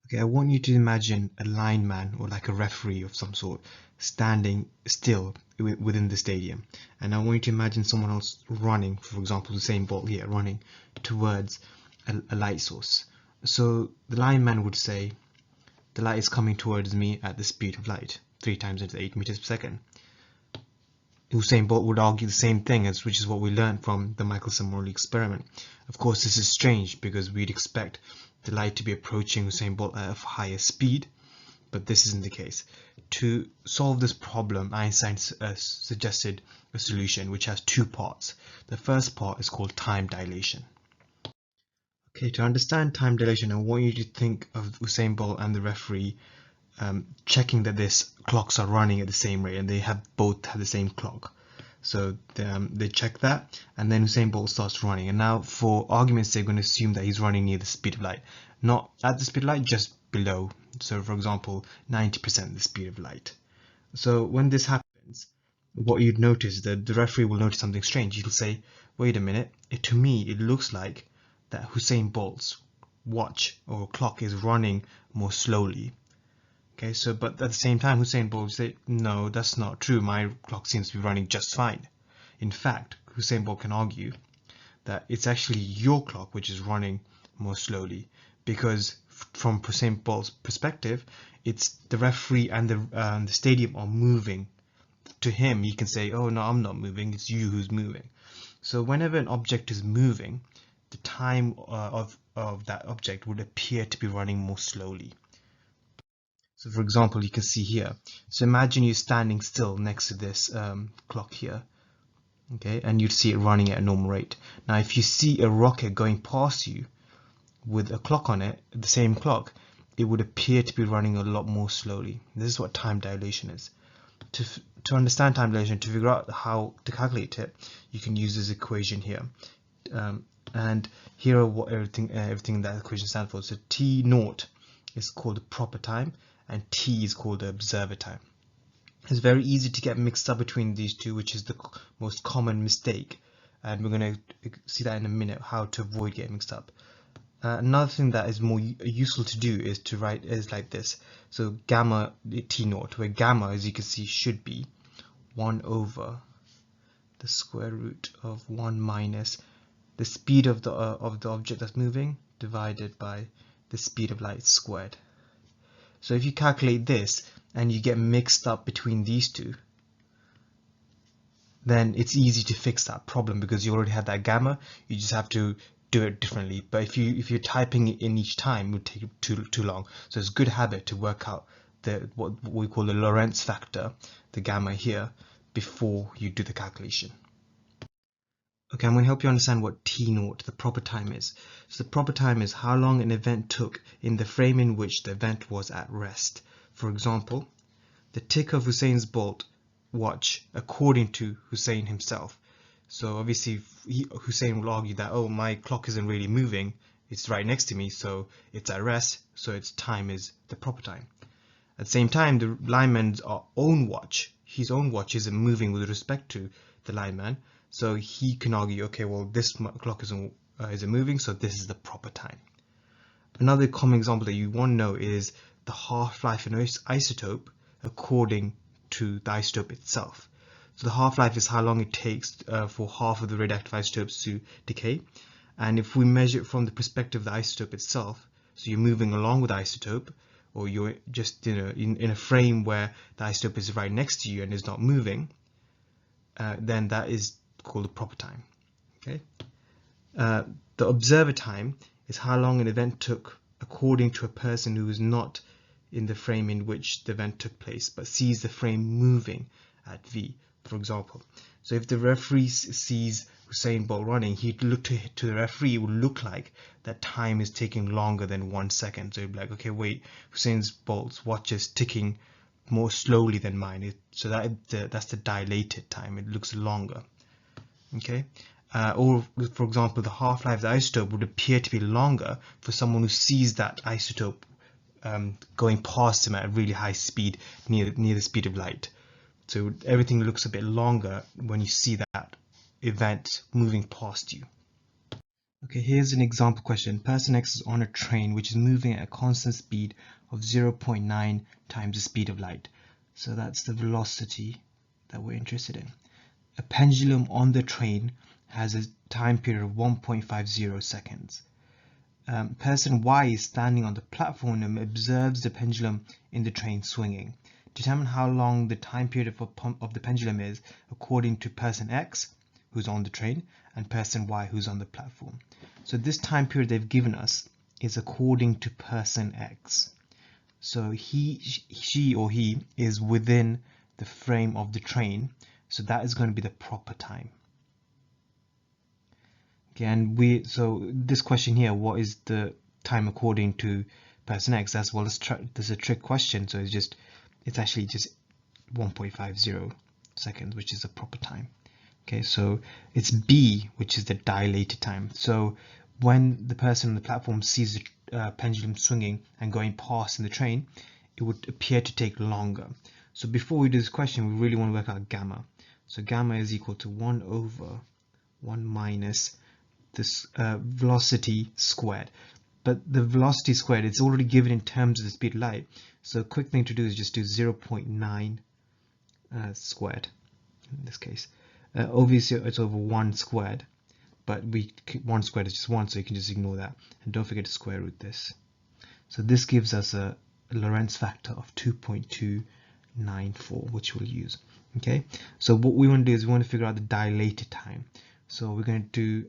Okay, I want you to imagine a lineman or like a referee of some sort standing still within the stadium, and I want you to imagine someone else running, for example the same ball here, running towards a light source. So the lineman would say the light is coming towards me at the speed of light, 3 times 10 to the 8 meters per second. Usain Bolt would argue the same thing, which is what we learned from the Michelson-Morley experiment. Of course, this is strange because we'd expect the light to be approaching Usain Bolt at a higher speed, but this isn't the case. To solve this problem, Einstein suggested a solution which has 2 parts. The first part is called time dilation. Okay, to understand time dilation, I want you to think of Usain Bolt and the referee checking that these clocks are running at the same rate, and they both have the same clock. So they check that, and then Usain Bolt starts running. And now, for argument's sake, we're going to assume that he's running near the speed of light, not at the speed of light, just below. So, for example, 90% the speed of light. So when this happens, what you'd notice is that the referee will notice something strange. He'll say, "Wait a minute. To me, it looks like that Usain Bolt's watch or clock is running more slowly." Okay, so but at the same time, Usain Bolt will say, "No, that's not true. My clock seems to be running just fine." In fact, Usain Bolt can argue that it's actually your clock which is running more slowly, because from Usain Bolt's perspective, it's the referee and the stadium are moving. To him, he can say, "Oh no, I'm not moving. It's you who's moving." So whenever an object is moving, the time of that object would appear to be running more slowly. So for example, you can see here. So imagine you're standing still next to this clock here, okay, and you'd see it running at a normal rate. Now, if you see a rocket going past you with a clock on it, the same clock, it would appear to be running a lot more slowly. This is what time dilation is. To understand time dilation, to figure out how to calculate it, you can use this equation here. And here are what everything that equation stands for. So T naught is called the proper time, and T is called the observer time. It's very easy to get mixed up between these two, which is the most common mistake, and we're going to see that in a minute, how to avoid getting mixed up. Another thing that is more useful to do is to write is like this. So gamma T naught, where gamma, as you can see, should be 1 over the square root of 1 minus the speed of the object that's moving divided by the speed of light squared. So if you calculate this and you get mixed up between these two, then it's easy to fix that problem because you already have that gamma. You just have to do it differently. But if you're typing it in each time, it would take too long. So it's a good habit to work out what we call the Lorentz factor, the gamma here, before you do the calculation. Okay, I'm going to help you understand what T naught, the proper time, is. So the proper time is how long an event took in the frame in which the event was at rest. For example, the tick of Usain Bolt's watch according to Hussein himself. So obviously Hussein will argue that, oh, my clock isn't really moving, it's right next to me, so it's at rest, so its time is the proper time. At the same time, the lineman's own watch, his own watch isn't moving with respect to the lineman, so he can argue, okay, well, this clock isn't moving, so this is the proper time. Another common example that you want to know is the half-life of an isotope according to the isotope itself. So the half-life is how long it takes for half of the radioactive isotopes to decay. And if we measure it from the perspective of the isotope itself, so you're moving along with the isotope, or you're just in a frame where the isotope is right next to you and is not moving, then that is called the proper time. Okay. The observer time is how long an event took according to a person who is not in the frame in which the event took place, but sees the frame moving at v, for example. So if the referee sees Usain Bolt running, he'd look to the referee, it would look like that time is taking longer than 1 second. So he'd be like, okay, wait, Usain Bolt's watch is ticking more slowly than mine. So that's the dilated time. It looks longer. Okay. Or for example, the half-life of the isotope would appear to be longer for someone who sees that isotope going past him at a really high speed near the speed of light. So everything looks a bit longer when you see that event moving past you. Okay, here's an example question. Person X is on a train which is moving at a constant speed of 0.9 times the speed of light. So that's the velocity that we're interested in. A pendulum on the train has a time period of 1.50 seconds. Person Y is standing on the platform and observes the pendulum in the train swinging. Determine how long the time period of the pendulum is according to person X, who's on the train, and person Y, who's on the platform. So this time period they've given us is according to person X. So she or he is within the frame of the train, so that is going to be the proper time. Okay, and so this question here, what is the time according to person X? That's, well, this is a trick question, so it's actually just 1.50 seconds, which is the proper time. Okay, so it's B, which is the dilated time. So when the person on the platform sees the pendulum swinging and going past in the train, it would appear to take longer. So before we do this question, we really want to work out gamma. So gamma is equal to 1 over 1 minus this velocity squared. But the velocity squared, it's already given in terms of the speed of light. So a quick thing to do is just do 0.9 squared in this case. Obviously it's over 1 squared, but 1 squared is just 1, so you can just ignore that. And don't forget to square root this. So this gives us a Lorentz factor of 2.294, which we'll use. Okay, so what we want to do is we want to figure out the dilated time. So we're going to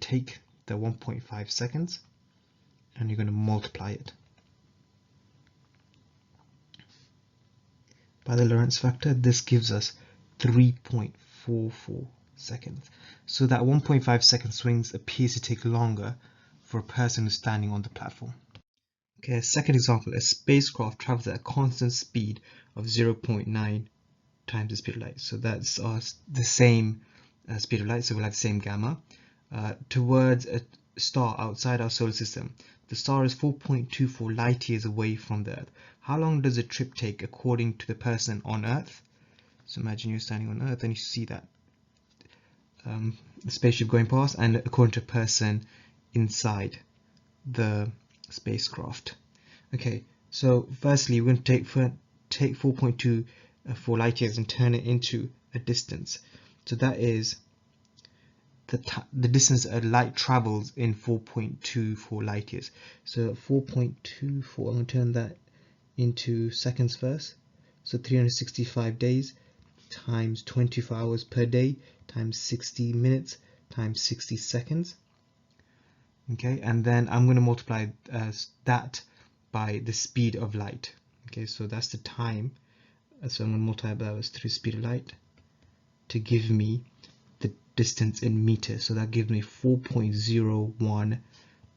take the 1.5 seconds and you're going to multiply it by the Lorentz factor. This gives us 3.44 seconds. So that 1.5 second swings appears to take longer for a person who's standing on the platform. Okay, second example, a spacecraft travels at a constant speed of 0.9 times the speed of light. So that's the same speed of light, so we'll have the same gamma. Towards a star outside our solar system. The star is 4.24 light years away from the Earth. How long does a trip take according to the person on Earth? So imagine you're standing on Earth and you see that the spaceship going past, and according to a person inside the spacecraft. Okay, so firstly we're going to take 4.24 light years and turn it into a distance. So that is the distance a light travels in 4.24 light years. So 4.24, I'm going to turn that into seconds first. So 365 days times 24 hours per day times 60 minutes times 60 seconds. Okay, and then I'm going to multiply that by the speed of light. Okay, so that's the time. So I'm going to multiply that through speed of light to give me the distance in meters. So that gives me 4.01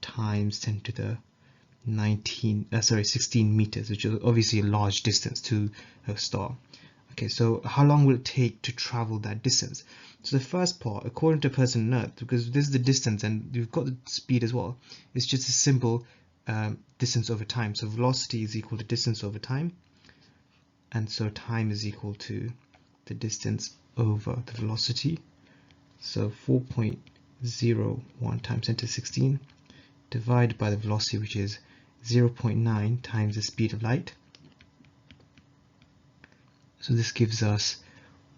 times 10 to the 16 meters, which is obviously a large distance to a star. Okay, so how long will it take to travel that distance? So the first part, according to a person on Earth, because this is the distance and you've got the speed as well, it's just a simple distance over time. So velocity is equal to distance over time, and so time is equal to the distance over the velocity. So 4.01 times 10 to the 16 divided by the velocity, which is 0.9 times the speed of light. So this gives us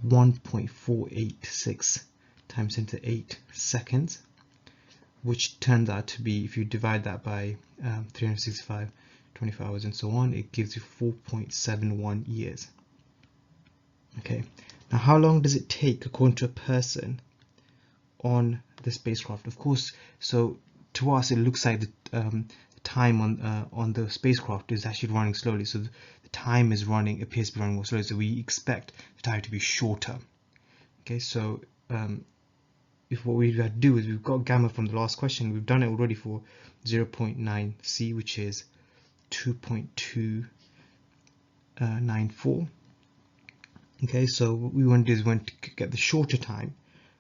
1.486 times 10 to the 8 seconds, which turns out to be, if you divide that by 365, 24 hours and so on, it gives you 4.71 years. Okay, now how long does it take according to a person on the spacecraft? Of course, so to us it looks like the time on the spacecraft is actually running slowly, so the time is appears to be running more slowly, so we expect the time to be shorter. Okay, so if what we've got to do is, we've got gamma from the last question, we've done it already for 0.9 c, which is 2.294. Okay, so what we want to do is we want to get the shorter time.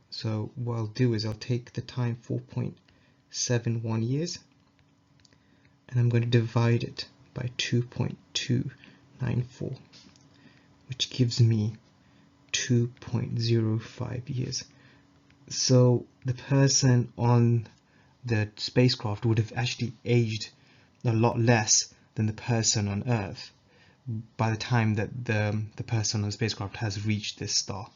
So what I'll do is I'll take the time 4.71 years and I'm going to divide it by 2.294, which gives me 2.05 years. So the person on the spacecraft would have actually aged a lot less than the person on Earth by the time that the person on the spacecraft has reached this star.